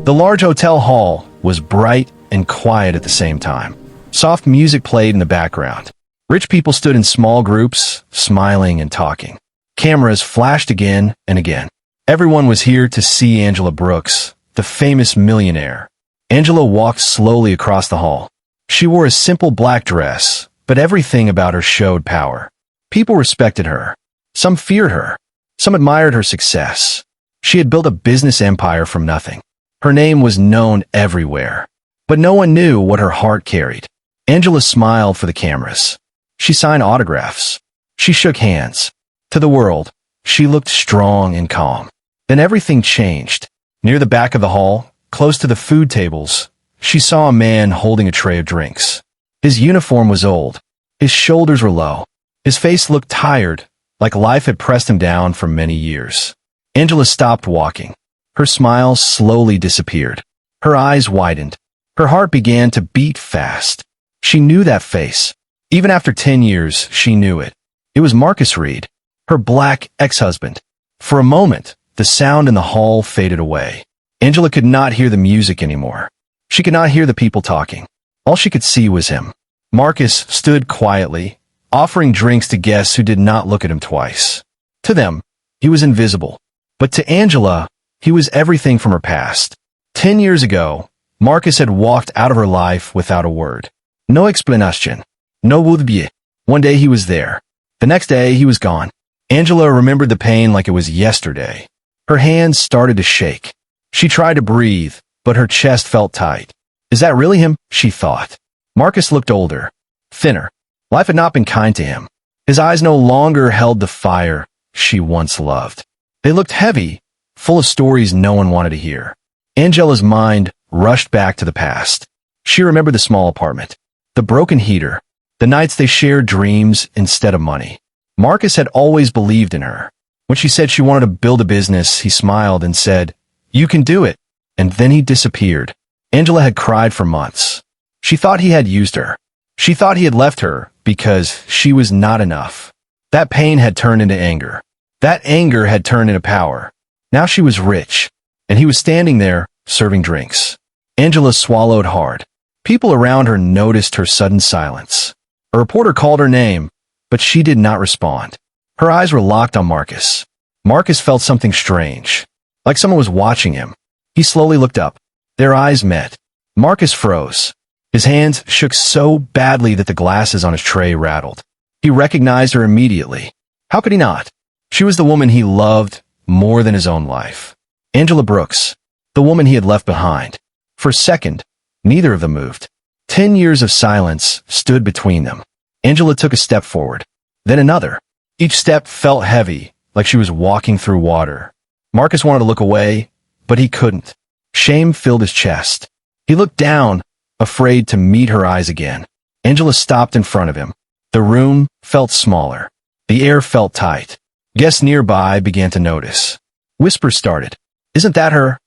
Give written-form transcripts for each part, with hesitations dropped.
The large hotel hall was bright and quiet at the same time. Soft music played in the background. Rich people stood in small groups, smiling and talking. Cameras flashed again and again. Everyone was here to see Angela Brooks, the famous millionaire. Angela walked slowly across the hall. She wore a simple black dress, but everything about her showed power. People respected her. Some feared her. Some admired her success. She had built a business empire from nothing. Her name was known everywhere. But no one knew what her heart carried. Angela smiled for the cameras. She signed autographs. She shook hands. To the world, she looked strong and calm. Then everything changed. Near the back of the hall, close to the food tables, she saw a man holding a tray of drinks. His uniform was old. His shoulders were low. His face looked tired, like life had pressed him down for many years. Angela stopped walking. Her smile slowly disappeared. Her eyes widened. Her heart began to beat fast. She knew that face. Even after 10 years, she knew it. It was Marcus Reed, her black ex-husband. For a moment, the sound in the hall faded away. Angela could not hear the music anymore. She could not hear the people talking. All she could see was him. Marcus stood quietly, offering drinks to guests who did not look at him twice. To them, he was invisible. But to Angela, he was everything from her past. 10 years ago, Marcus had walked out of her life without a word. No explanation. No goodbye. One day he was there. The next day he was gone. Angela remembered the pain like it was yesterday. Her hands started to shake. She tried to breathe, but her chest felt tight. Is that really him? She thought. Marcus looked older, thinner. Life had not been kind to him. His eyes no longer held the fire she once loved. They looked heavy, full of stories no one wanted to hear. Angela's mind rushed back to the past. She remembered the small apartment, the broken heater, the nights they shared dreams instead of money. Marcus had always believed in her. When she said she wanted to build a business, he smiled and said, "You can do it." And then he disappeared. Angela had cried for months. She thought he had used her. She thought he had left her because she was not enough. That pain had turned into anger. That anger had turned into power. Now she was rich, and he was standing there serving drinks. Angela swallowed hard. People around her noticed her sudden silence. A reporter called her name, but she did not respond. Her eyes were locked on Marcus. Marcus felt something strange, like someone was watching him. He slowly looked up. Their eyes met. Marcus froze. His hands shook so badly that the glasses on his tray rattled. He recognized her immediately. How could he not? She was the woman he loved more than his own life. Angela Brooks, the woman he had left behind. For a second, neither of them moved. 10 years of silence stood between them. Angela took a step forward, then another. Each step felt heavy, like she was walking through water. Marcus wanted to look away, but he couldn't. Shame filled his chest. He looked down, afraid to meet her eyes again. Angela stopped in front of him. The room felt smaller. The air felt tight. Guests nearby began to notice. Whispers started. Isn't that her?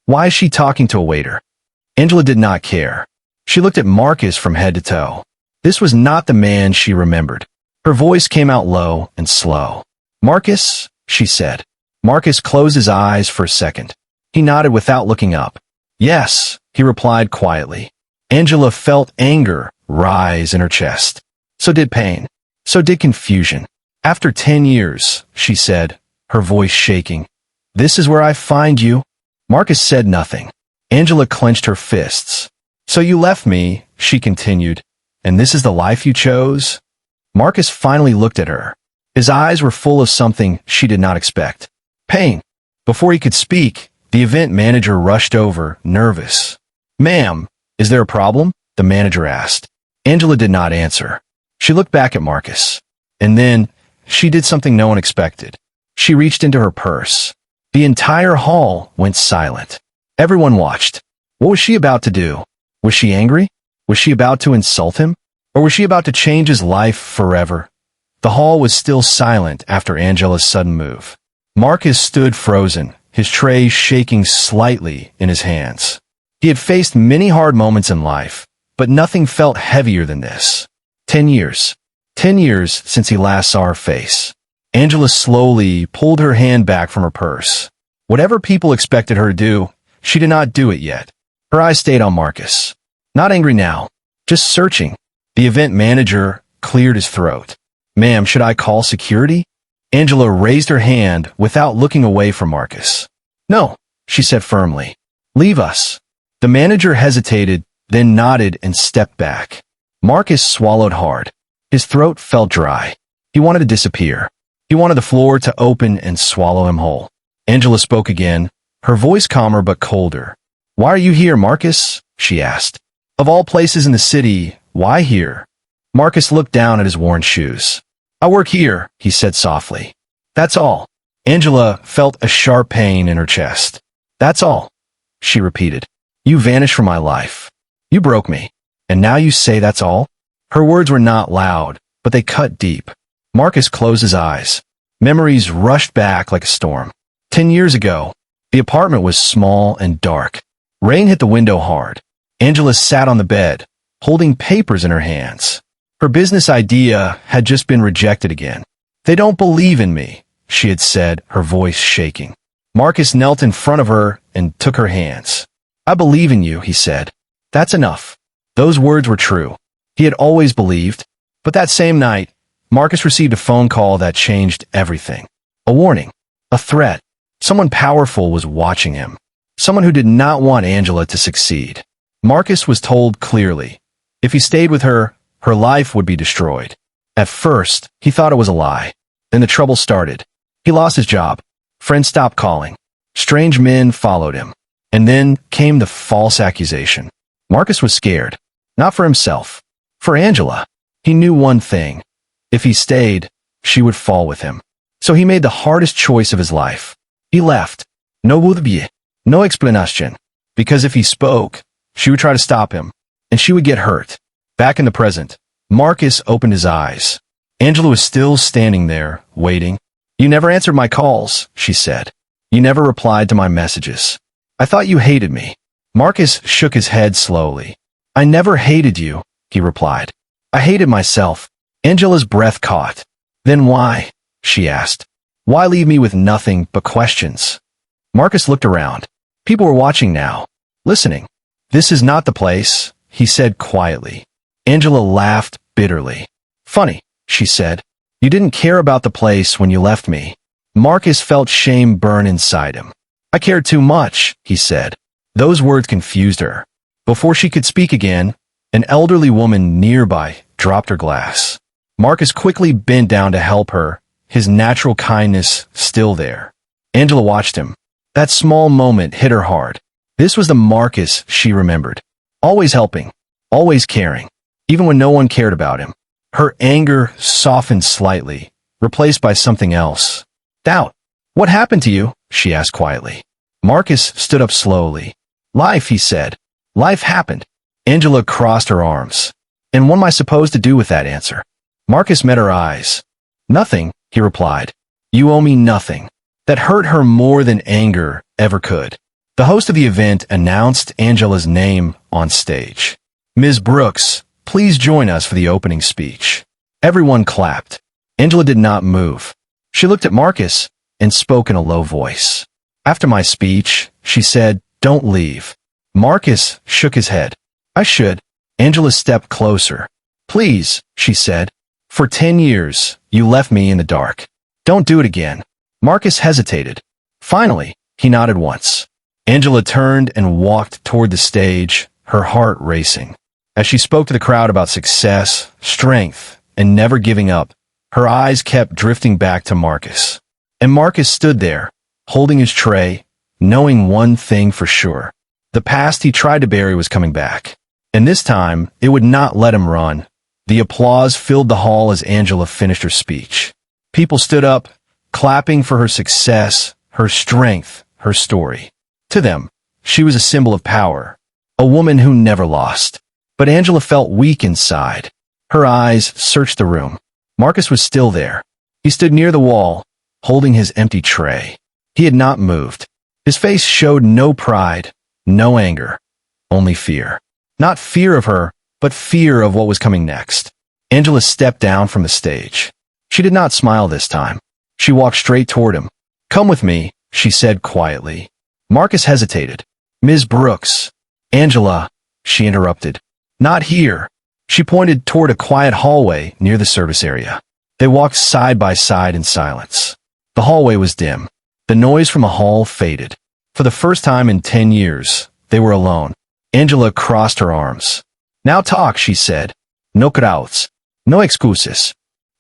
Why is she talking to a waiter? Angela did not care. She looked at Marcus from head to toe. This was not the man she remembered. Her voice came out low and slow. Marcus, she said. Marcus closed his eyes for a second. He nodded without looking up. Yes, he replied quietly. Angela felt anger rise in her chest. So did pain. So did confusion. After 10 years, she said, her voice shaking, "This is where I find you." Marcus said nothing. Angela clenched her fists. "So you left me," she continued, "and this is the life you chose?" Marcus finally looked at her. His eyes were full of something she did not expect. Pain. Before he could speak, the event manager rushed over, nervous. "Ma'am, is there a problem?" the manager asked. Angela did not answer. She looked back at Marcus. And then, she did something no one expected. She reached into her purse. The entire hall went silent. Everyone watched. What was she about to do? Was she angry? Was she about to insult him? Or was she about to change his life forever? The hall was still silent after Angela's sudden move. Marcus stood frozen, his tray shaking slightly in his hands. He had faced many hard moments in life, but nothing felt heavier than this. 10 years. 10 years since he last saw her face. Angela slowly pulled her hand back from her purse. Whatever people expected her to do, She did not do it yet. Her eyes stayed on Marcus. Not angry now, just searching. The event manager cleared his throat. "Ma'am, should I call security?" Angela raised her hand without looking away from Marcus. "No," she said firmly. "Leave us." The manager hesitated, then nodded and stepped back. Marcus swallowed hard. His throat felt dry. He wanted to disappear. He wanted the floor to open and swallow him whole. Angela spoke again, her voice calmer but colder. "Why are you here, Marcus?" she asked. "Of all places in the city, why here?" Marcus looked down at his worn shoes. "I work here," he said softly. "That's all." Angela felt a sharp pain in her chest. "That's all," she repeated. "You vanished from my life. You broke me. And now you say that's all?" Her words were not loud, but they cut deep. Marcus closed his eyes. Memories rushed back like a storm. 10 years ago, the apartment was small and dark. Rain hit the window hard. Angela sat on the bed, holding papers in her hands. Her business idea had just been rejected again. "They don't believe in me," she had said, her voice shaking. Marcus knelt in front of her and took her hands. "I believe in you," he said. "That's enough." Those words were true. He had always believed. But that same night, Marcus received a phone call that changed everything. A warning. A threat. Someone powerful was watching him. Someone who did not want Angela to succeed. Marcus was told clearly, if he stayed with her, her life would be destroyed. At first, he thought it was a lie. Then the trouble started. He lost his job. Friends stopped calling. Strange men followed him. And then came the false accusation. Marcus was scared. Not for himself. For Angela. He knew one thing. If he stayed, she would fall with him. So he made the hardest choice of his life. He left. No would-be. No explanation. Because if he spoke, she would try to stop him. And she would get hurt. Back in the present, Marcus opened his eyes. Angela was still standing there, waiting. "You never answered my calls," she said. "You never replied to my messages. I thought you hated me." Marcus shook his head slowly. "I never hated you," he replied. "I hated myself." Angela's breath caught. "Then why?" she asked. "Why leave me with nothing but questions?" Marcus looked around. People were watching now, listening. "This is not the place," he said quietly. Angela laughed bitterly. "Funny," she said. "You didn't care about the place when you left me." Marcus felt shame burn inside him. "I cared too much," he said. Those words confused her. Before she could speak again, an elderly woman nearby dropped her glass. Marcus quickly bent down to help her, his natural kindness still there. Angela watched him. That small moment hit her hard. This was the Marcus she remembered. Always helping, always caring, even when no one cared about him. Her anger softened slightly, replaced by something else. "Doubt. What happened to you?" she asked quietly. Marcus stood up slowly. "Life," he said. "Life happened." Angela crossed her arms. "And what am I supposed to do with that answer?" Marcus met her eyes. "Nothing," he replied. "You owe me nothing." That hurt her more than anger ever could. The host of the event announced Angela's name on stage. "Ms. Brooks, please join us for the opening speech." Everyone clapped. Angela did not move. She looked at Marcus and spoke in a low voice. "After my speech," she said, "don't leave." Marcus shook his head. "I should." Angela stepped closer. "Please," she said. "For 10 years, you left me in the dark. Don't do it again." Marcus hesitated. Finally, he nodded once. Angela turned and walked toward the stage, her heart racing. As she spoke to the crowd about success, strength, and never giving up, her eyes kept drifting back to Marcus. And Marcus stood there, holding his tray, knowing one thing for sure. The past he tried to bury was coming back. And this time, it would not let him run. The applause filled the hall as Angela finished her speech. People stood up, clapping for her success, her strength, her story. To them, she was a symbol of power, a woman who never lost. But Angela felt weak inside. Her eyes searched the room. Marcus was still there. He stood near the wall, holding his empty tray. He had not moved. His face showed no pride, no anger, only fear. Not fear of her, but fear of what was coming next. Angela stepped down from the stage. She did not smile this time. She walked straight toward him. "Come with me," she said quietly. Marcus hesitated. Ms. Brooks. Angela, she interrupted. Not here. She pointed toward a quiet hallway near the service area. They walked side by side in silence. The hallway was dim. The noise from the hall faded. For the first time in 10 years, they were alone. Angela crossed her arms. Now talk, she said. No crowds. No excuses.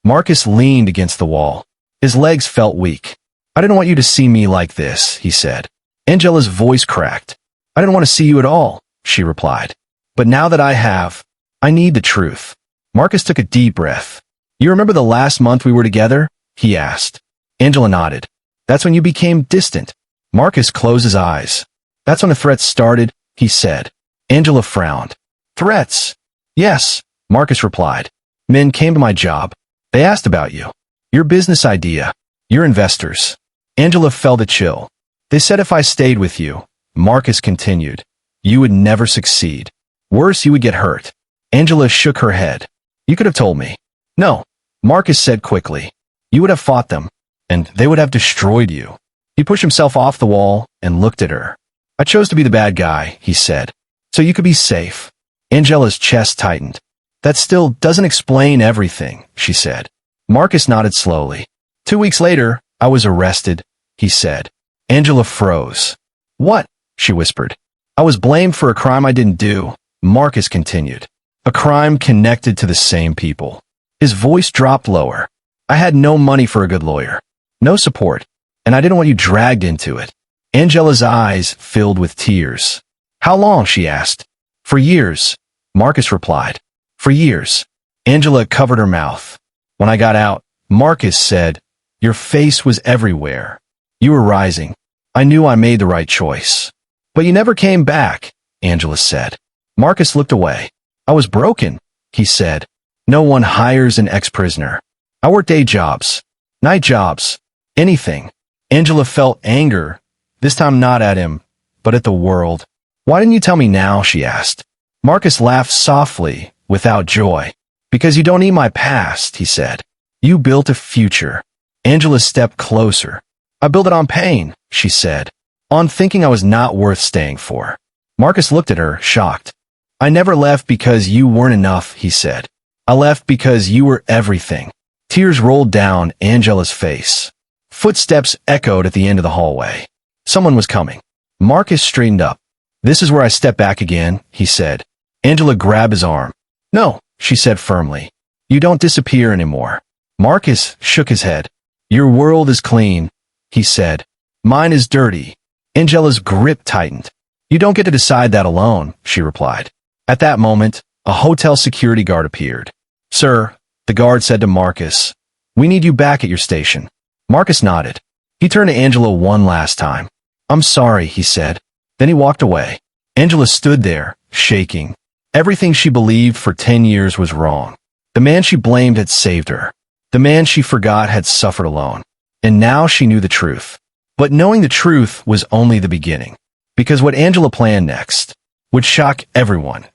Marcus leaned against the wall. His legs felt weak. I didn't want you to see me like this, he said. Angela's voice cracked. I didn't want to see you at all, she replied. But now that I have, I need the truth. Marcus took a deep breath. You remember the last month we were together? He asked. Angela nodded. That's when you became distant. Marcus closed his eyes. That's when the threats started, he said. Angela frowned. Threats? Yes, Marcus replied. Men came to my job. They asked about you. Your business idea. Your investors. Angela felt a chill. They said if I stayed with you, Marcus continued, you would never succeed. Worse, you would get hurt. Angela shook her head. You could have told me. No, Marcus said quickly. You would have fought them, and they would have destroyed you. He pushed himself off the wall and looked at her. I chose to be the bad guy, he said, so you could be safe. Angela's chest tightened. That still doesn't explain everything, she said. Marcus nodded slowly. 2 weeks later, I was arrested, he said. Angela froze. What? She whispered. I was blamed for a crime I didn't do, Marcus continued. A crime connected to the same people. His voice dropped lower. I had no money for a good lawyer. No support. And I didn't want you dragged into it. Angela's eyes filled with tears. How long? She asked. For years, Marcus replied. For years. Angela covered her mouth. When I got out, Marcus said, your face was everywhere. You were rising. I knew I made the right choice. But you never came back, Angela said. Marcus looked away. I was broken, he said. No one hires an ex-prisoner. I worked day jobs, night jobs, anything. Angela felt anger, this time not at him, but at the world. Why didn't you tell me now? She asked. Marcus laughed softly, without joy. Because you don't need my past, he said. You built a future. Angela stepped closer. I built it on pain, she said. On thinking I was not worth staying for. Marcus looked at her, shocked. I never left because you weren't enough, he said. I left because you were everything. Tears rolled down Angela's face. Footsteps echoed at the end of the hallway. Someone was coming. Marcus straightened up. This is where I step back again, he said. Angela grabbed his arm. No, she said firmly. You don't disappear anymore. Marcus shook his head. Your world is clean, he said. Mine is dirty. Angela's grip tightened. You don't get to decide that alone, she replied. At that moment, a hotel security guard appeared. Sir, the guard said to Marcus, we need you back at your station. Marcus nodded. He turned to Angela one last time. I'm sorry, he said. Then he walked away. Angela stood there, shaking. Everything she believed for 10 years was wrong. The man she blamed had saved her. The man she forgot had suffered alone. And now she knew the truth. But knowing the truth was only the beginning. Because what Angela planned next would shock everyone.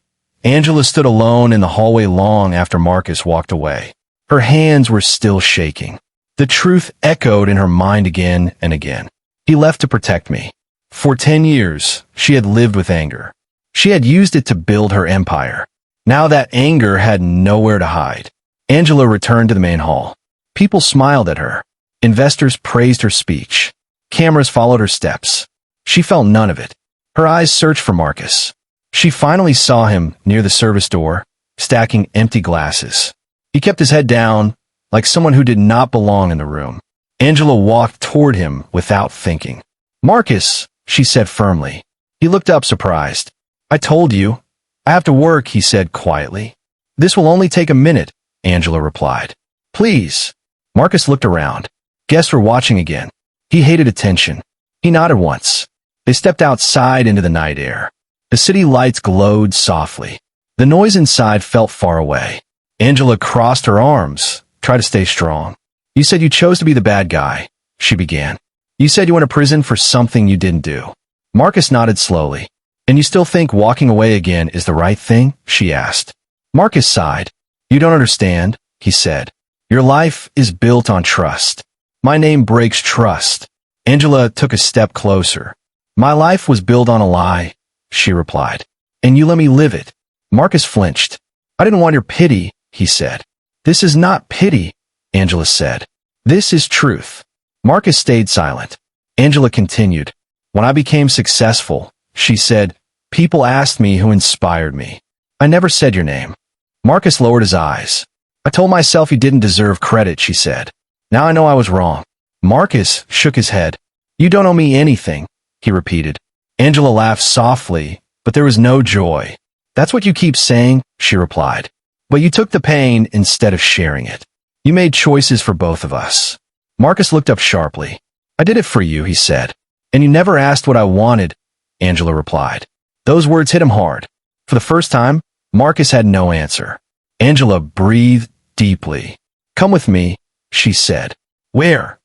Angela stood alone in the hallway long after Marcus walked away. Her hands were still shaking. The truth echoed in her mind again and again. He left to protect me. For 10 years, she had lived with anger. She had used it to build her empire. Now that anger had nowhere to hide. Angela returned to the main hall. People smiled at her. Investors praised her speech. Cameras followed her steps. She felt none of it. Her eyes searched for Marcus. She finally saw him near the service door, stacking empty glasses. He kept his head down, like someone who did not belong in the room. Angela walked toward him without thinking. Marcus, she said firmly. He looked up surprised. I told you. I have to work, he said quietly. This will only take a minute, Angela replied. Please. Marcus looked around. Guests were watching again. He hated attention. He nodded once. They stepped outside into the night air. The city lights glowed softly. The noise inside felt far away. Angela crossed her arms, tried to stay strong. You said you chose to be the bad guy, she began. You said you went to prison for something you didn't do. Marcus nodded slowly. And you still think walking away again is the right thing? She asked. Marcus sighed. You don't understand, he said. Your life is built on trust. My name breaks trust. Angela took a step closer. My life was built on a lie, she replied. And you let me live it. Marcus flinched. I didn't want your pity, he said. This is not pity, Angela said. This is truth. Marcus stayed silent. Angela continued. When I became successful, she said, people asked me who inspired me. I never said your name. Marcus lowered his eyes. I told myself you didn't deserve credit, she said. Now I know I was wrong. Marcus shook his head. You don't owe me anything, he repeated. Angela laughed softly, but there was no joy. That's what you keep saying, she replied. But you took the pain instead of sharing it. You made choices for both of us. Marcus looked up sharply. I did it for you, he said. And you never asked what I wanted, Angela replied. Those words hit him hard. For the first time, Marcus had no answer. Angela breathed deeply. Come with me, she said. Where?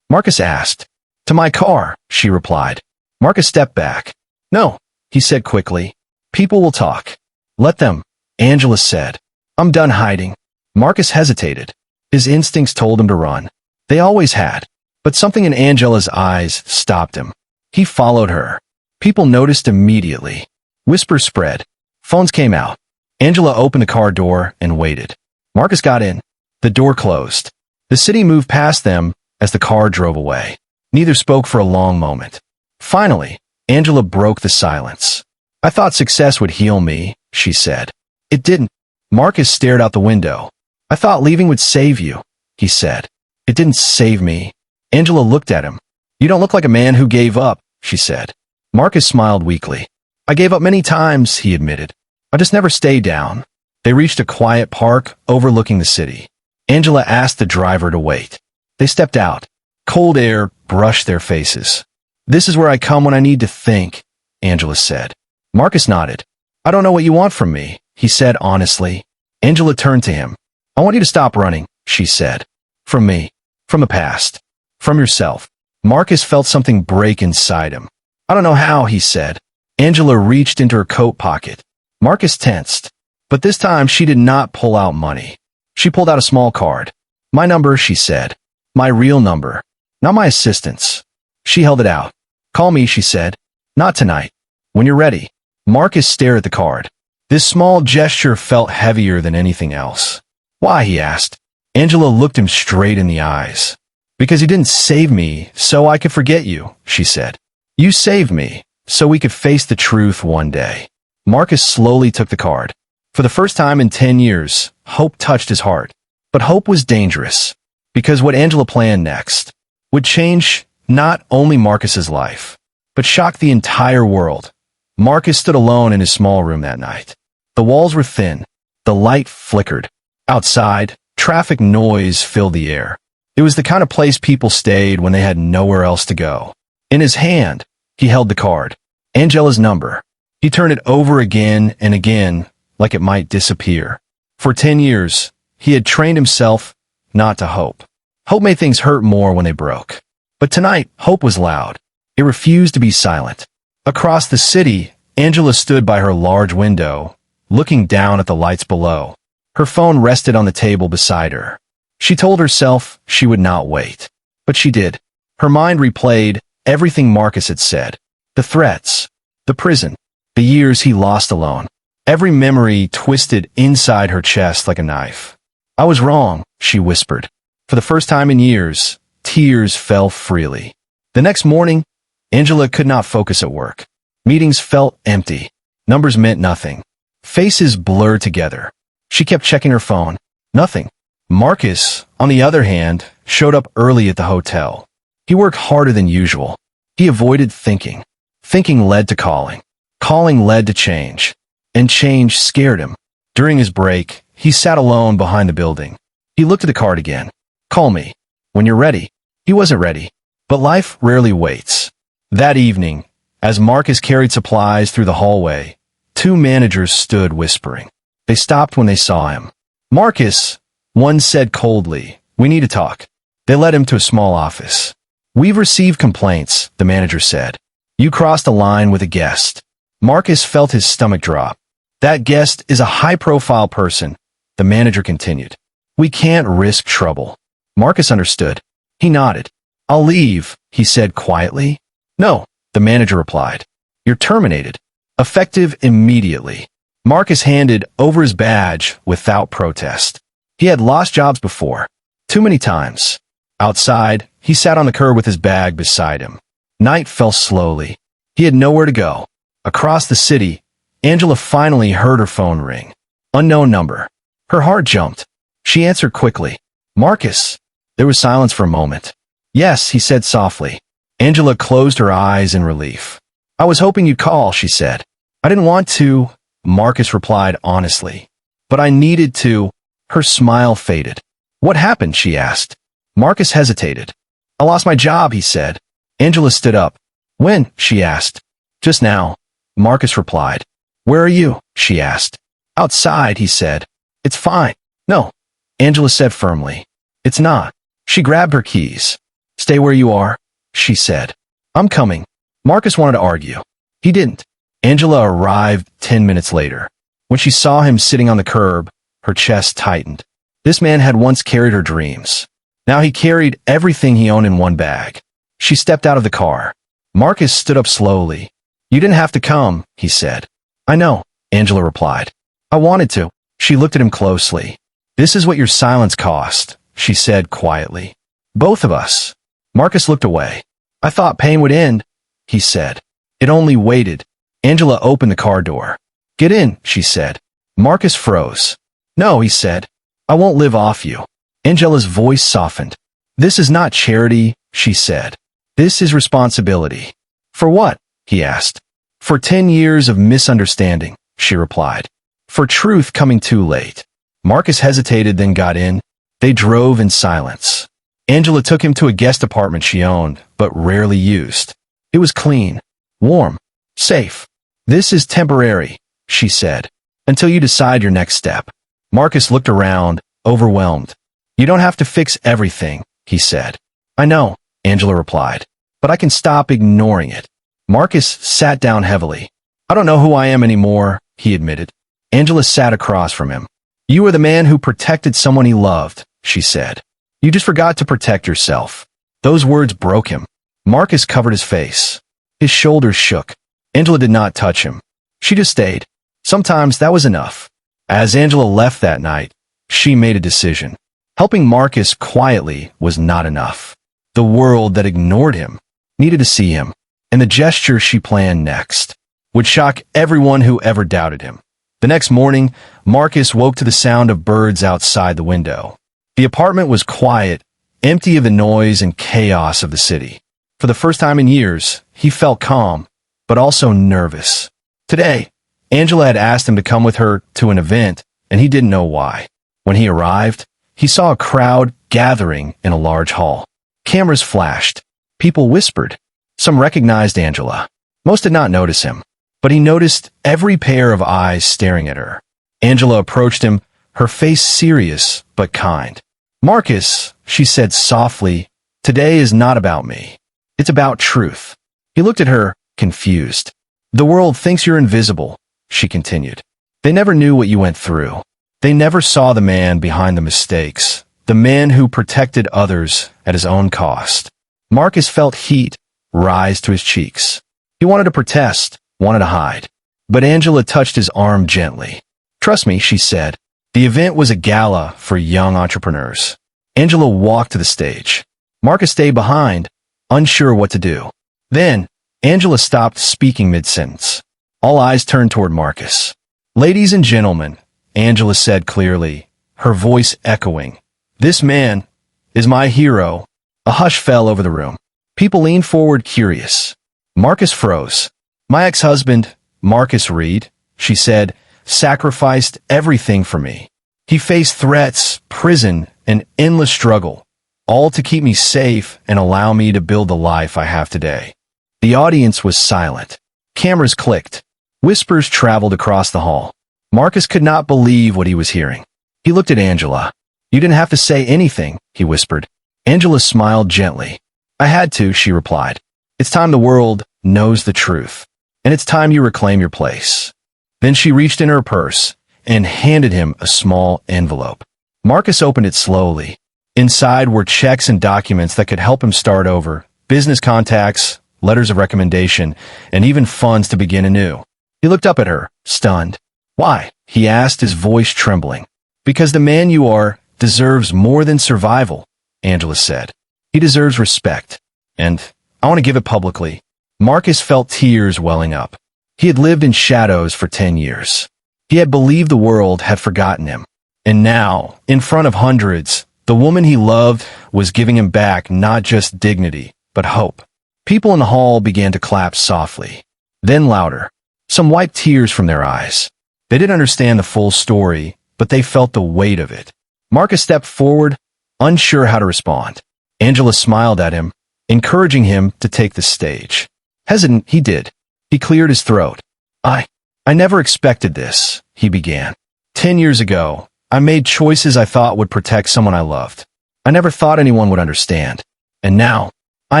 Marcus asked. To my car, she replied. Marcus stepped back. No, he said quickly. People will talk. Let them, Angela said. I'm done hiding. Marcus hesitated. His instincts told him to run. They always had. But something in Angela's eyes stopped him. He followed her. People noticed immediately. Whispers spread. Phones came out. Angela opened the car door and waited. Marcus got in. The door closed. The city moved past them as the car drove away. Neither spoke for a long moment. Finally, Angela broke the silence. I thought success would heal me, she said. It didn't. Marcus stared out the window. I thought leaving would save you, he said. It didn't save me. Angela looked at him. You don't look like a man who gave up, she said. Marcus smiled weakly. I gave up many times, he admitted. I just never stayed down. They reached a quiet park overlooking the city. Angela asked the driver to wait. They stepped out. Cold air brushed their faces. This is where I come when I need to think, Angela said. Marcus nodded. I don't know what you want from me, he said honestly. Angela turned to him. I want you to stop running, she said. From me. From the past. From yourself. Marcus felt something break inside him. I don't know how, he said. Angela reached into her coat pocket. Marcus tensed. But this time she did not pull out money. She pulled out a small card. My number, she said. My real number. Not my assistant's. She held it out. Call me, she said. Not tonight. When you're ready. Marcus stared at the card. This small gesture felt heavier than anything else. Why, he asked. Angela looked him straight in the eyes. Because you didn't save me so I could forget you, she said. You saved me so we could face the truth one day. Marcus slowly took the card. For the first time in 10 years, hope touched his heart. But hope was dangerous. Because what Angela planned next would change not only Marcus's life, but shock the entire world. Marcus stood alone in his small room that night. The walls were thin. The light flickered. Outside, traffic noise filled the air. It was the kind of place people stayed when they had nowhere else to go. In his hand, he held the card. Angela's number. He turned it over again and again, like it might disappear. For 10 years, he had trained himself not to hope. Hope made things hurt more when they broke. But tonight, hope was loud. It refused to be silent. Across the city, Angela stood by her large window, looking down at the lights below. Her phone rested on the table beside her. She told herself she would not wait. But she did. Her mind replayed everything Marcus had said. The threats. The prison. The years he lost alone. Every memory twisted inside her chest like a knife. I was wrong, she whispered. For the first time in years, tears fell freely. The next morning, Angela could not focus at work. Meetings felt empty. Numbers meant nothing. Faces blurred together. She kept checking her phone. Nothing. Marcus, on the other hand, showed up early at the hotel. He worked harder than usual. He avoided thinking. Thinking led to calling. Calling led to change. And change scared him. During his break, he sat alone behind the building. He looked at the card again. Call me. When you're ready. He wasn't ready. But life rarely waits. That evening, as Marcus carried supplies through the hallway, two managers stood whispering. They stopped when they saw him. Marcus, one said coldly, we need to talk. They led him to a small office. We've received complaints, the manager said. You crossed a line with a guest. Marcus felt his stomach drop. That guest is a high-profile person, the manager continued. We can't risk trouble. Marcus understood. He nodded. I'll leave, he said quietly. No, the manager replied. You're terminated. Effective immediately. Marcus handed over his badge without protest. He had lost jobs before. Too many times. Outside, he sat on the curb with his bag beside him. Night fell slowly. He had nowhere to go. Across the city, Angela finally heard her phone ring. Unknown number. Her heart jumped. She answered quickly. Marcus. There was silence for a moment. Yes, he said softly. Angela closed her eyes in relief. I was hoping you'd call, she said. I didn't want to, Marcus replied honestly. But I needed to. Her smile faded. What happened, she asked. Marcus hesitated. I lost my job, he said. Angela stood up. When, she asked. Just now, Marcus replied. Where are you, she asked. Outside, he said. It's fine. No, Angela said firmly. It's not. She grabbed her keys. Stay where you are, she said. I'm coming. Marcus wanted to argue. He didn't. Angela arrived 10 minutes later. When she saw him sitting on the curb, her chest tightened. This man had once carried her dreams. Now he carried everything he owned in one bag. She stepped out of the car. Marcus stood up slowly. You didn't have to come, he said. I know, Angela replied. I wanted to. She looked at him closely. This is what your silence cost, she said quietly. Both of us. Marcus looked away. I thought pain would end, he said. It only waited. Angela opened the car door. Get in, she said. Marcus froze. No, he said. I won't live off you. Angela's voice softened. This is not charity, she said. This is responsibility. For what? He asked. For 10 years of misunderstanding, she replied. For truth coming too late. Marcus hesitated, then got in. They drove in silence. Angela took him to a guest apartment she owned, but rarely used. It was clean, warm, safe. This is temporary, she said, until you decide your next step. Marcus looked around, overwhelmed. You don't have to fix everything, he said. I know, Angela replied, but I can stop ignoring it. Marcus sat down heavily. I don't know who I am anymore, he admitted. Angela sat across from him. You were the man who protected someone he loved, she said. You just forgot to protect yourself. Those words broke him. Marcus covered his face. His shoulders shook. Angela did not touch him. She just stayed. Sometimes that was enough. As Angela left that night, she made a decision. Helping Marcus quietly was not enough. The world that ignored him needed to see him, and the gesture she planned next would shock everyone who ever doubted him. The next morning, Marcus woke to the sound of birds outside the window. The apartment was quiet, empty of the noise and chaos of the city. For the first time in years, he felt calm, but also nervous. Today, Angela had asked him to come with her to an event, and he didn't know why. When he arrived, he saw a crowd gathering in a large hall. Cameras flashed. People whispered. Some recognized Angela. Most did not notice him, but he noticed every pair of eyes staring at her. Angela approached him, her face serious but kind. Marcus, she said softly, today is not about me. It's about truth. He looked at her, confused. The world thinks you're invisible, she continued. They never knew what you went through. They never saw the man behind the mistakes, the man who protected others at his own cost. Marcus felt heat rise to his cheeks. He wanted to protest, wanted to hide. But Angela touched his arm gently. Trust me, she said. The event was a gala for young entrepreneurs. Angela walked to the stage. Marcus stayed behind, unsure what to do. Then, Angela stopped speaking mid-sentence. All eyes turned toward Marcus. Ladies and gentlemen, Angela said clearly, her voice echoing. This man is my hero. A hush fell over the room. People leaned forward curious. Marcus froze. My ex-husband, Marcus Reed, she said, sacrificed everything for me. He faced threats, prison, and endless struggle, all to keep me safe and allow me to build the life I have today. The audience was silent. Cameras clicked. Whispers traveled across the hall. Marcus could not believe what he was hearing. He looked at Angela. You didn't have to say anything, he whispered. Angela smiled gently. I had to, she replied. It's time the world knows the truth, and it's time you reclaim your place. Then she reached in her purse and handed him a small envelope. Marcus opened it slowly. Inside were checks and documents that could help him start over, business contacts, letters of recommendation, and even funds to begin anew. He looked up at her, stunned. "Why?" he asked, his voice trembling. "Because the man you are deserves more than survival," Angela said. "He deserves respect. And I want to give it publicly." Marcus felt tears welling up. He had lived in shadows for 10 years. He had believed the world had forgotten him. And now, in front of hundreds, the woman he loved was giving him back not just dignity, but hope. People in the hall began to clap softly, then louder. Some wiped tears from their eyes. They didn't understand the full story, but they felt the weight of it. Marcus stepped forward, unsure how to respond. Angela smiled at him, encouraging him to take the stage. Hesitant, he did. He cleared his throat. I never expected this," he began. 10 years ago, I made choices I thought would protect someone I loved. I never thought anyone would understand. And now, I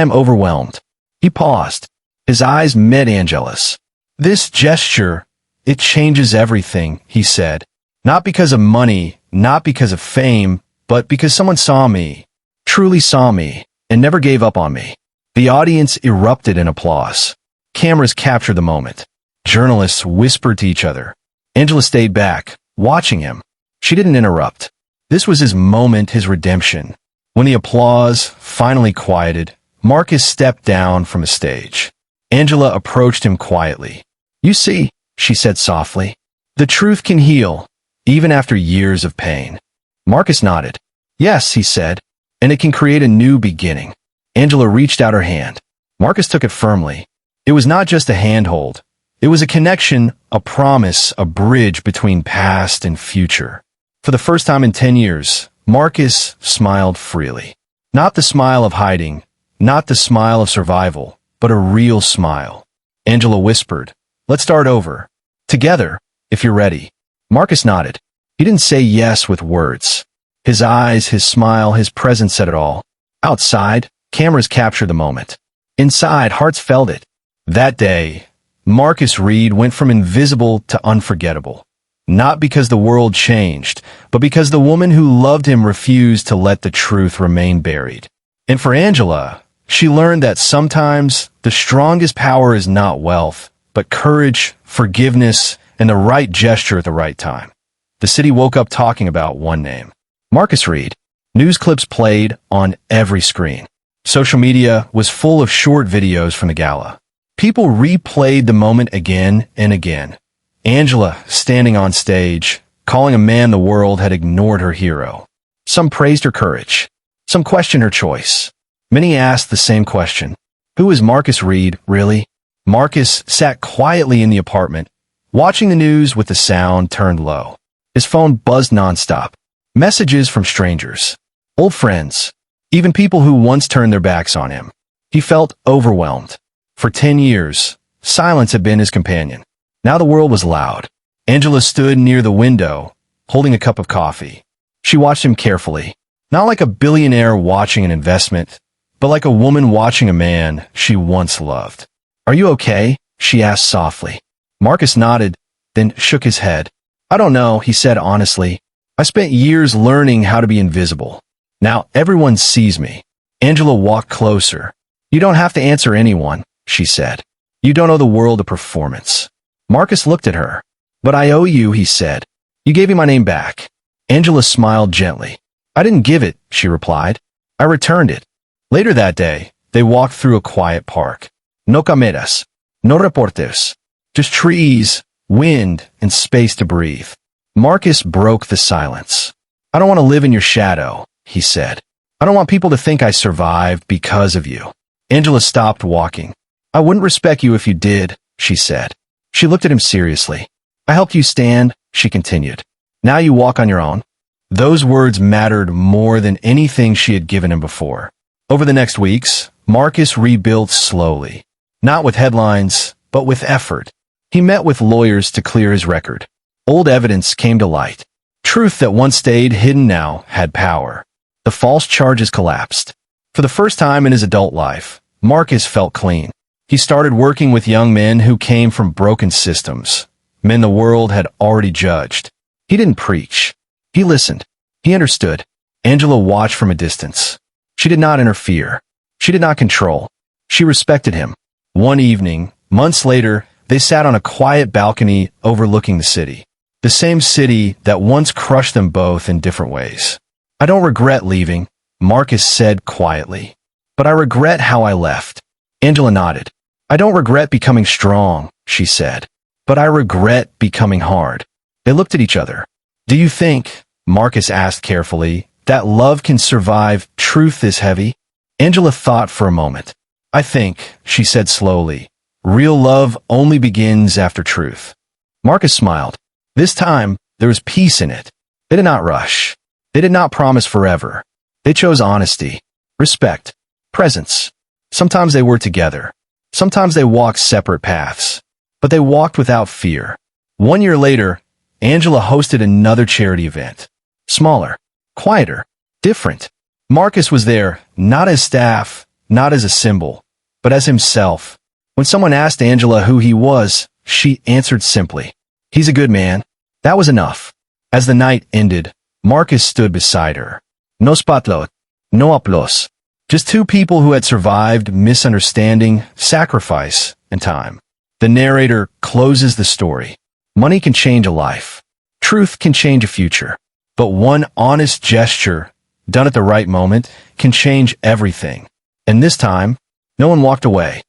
am overwhelmed." He paused. His eyes met Angela's. "This gesture, it changes everything," he said. "Not because of money, not because of fame, but because someone saw me, truly saw me, and never gave up on me." The audience erupted in applause. Cameras captured the moment. Journalists whispered to each other. Angela stayed back, watching him. She didn't interrupt. This was his moment, his redemption. When the applause finally quieted, Marcus stepped down from the stage. Angela approached him quietly. "You see," she said softly, "the truth can heal, even after years of pain." Marcus nodded. "Yes," he said, "and it can create a new beginning." Angela reached out her hand. Marcus took it firmly. It was not just a handhold. It was a connection, a promise, a bridge between past and future. For the first time in 10 years, Marcus smiled freely. Not the smile of hiding, not the smile of survival, but a real smile. Angela whispered, "Let's start over. Together, if you're ready." Marcus nodded. He didn't say yes with words. His eyes, his smile, his presence said it all. Outside, cameras captured the moment. Inside, hearts felt it. That day, Marcus Reed went from invisible to unforgettable. Not because the world changed, but because the woman who loved him refused to let the truth remain buried. And for Angela, she learned that sometimes the strongest power is not wealth, but courage, forgiveness, and the right gesture at the right time. The city woke up talking about one name. Marcus Reed. News clips played on every screen. Social media was full of short videos from the gala. People replayed the moment again and again. Angela standing on stage, calling a man the world had ignored her hero. Some praised her courage. Some questioned her choice. Many asked the same question. Who is Marcus Reed, really? Marcus sat quietly in the apartment, watching the news with the sound turned low. His phone buzzed nonstop. Messages from strangers, old friends, even people who once turned their backs on him. He felt overwhelmed. For 10 years, silence had been his companion. Now the world was loud. Angela stood near the window, holding a cup of coffee. She watched him carefully, not like a billionaire watching an investment, but like a woman watching a man she once loved. "Are you okay?" she asked softly. Marcus nodded, then shook his head. "I don't know," he said honestly. "I spent years learning how to be invisible. Now everyone sees me." Angela walked closer. "You don't have to answer anyone," she said. "You don't owe the world a performance." Marcus looked at her. "But I owe you," he said. "You gave me my name back." Angela smiled gently. "I didn't give it," she replied. "I returned it." Later that day, they walked through a quiet park. No cameras, no reporters, just trees, wind, and space to breathe. Marcus broke the silence. "I don't want to live in your shadow," he said. "I don't want people to think I survived because of you." Angela stopped walking. "I wouldn't respect you if you did," she said. She looked at him seriously. "I helped you stand," she continued. "Now you walk on your own." Those words mattered more than anything she had given him before. Over the next weeks, Marcus rebuilt slowly. Not with headlines, but with effort. He met with lawyers to clear his record. Old evidence came to light. Truth that once stayed hidden now had power. The false charges collapsed. For the first time in his adult life, Marcus felt clean. He started working with young men who came from broken systems, men the world had already judged. He didn't preach. He listened. He understood. Angela watched from a distance. She did not interfere. She did not control. She respected him. One evening, months later, they sat on a quiet balcony overlooking the city. The same city that once crushed them both in different ways. I don't regret leaving, Marcus said quietly. But I regret how I left. Angela nodded. I don't regret becoming strong, she said. But I regret becoming hard. They looked at each other. Do you think, Marcus asked carefully, that love can survive truth this heavy? Angela thought for a moment. I think, she said slowly, real love only begins after truth. Marcus smiled. This time, there was peace in it. They did not rush. They did not promise forever. They chose honesty, respect, presence. Sometimes they were together. Sometimes they walked separate paths. But they walked without fear. 1 year later, Angela hosted another charity event. Smaller, quieter, different. Marcus was there, not as staff, not as a symbol, but as himself. When someone asked Angela who he was, she answered simply, he's a good man. That was enough. As the night ended, Marcus stood beside her. No spotlight, no applause. Just two people who had survived misunderstanding, sacrifice, and time. The narrator closes the story. Money can change a life. Truth can change a future. But one honest gesture, done at the right moment, can change everything. And this time, no one walked away.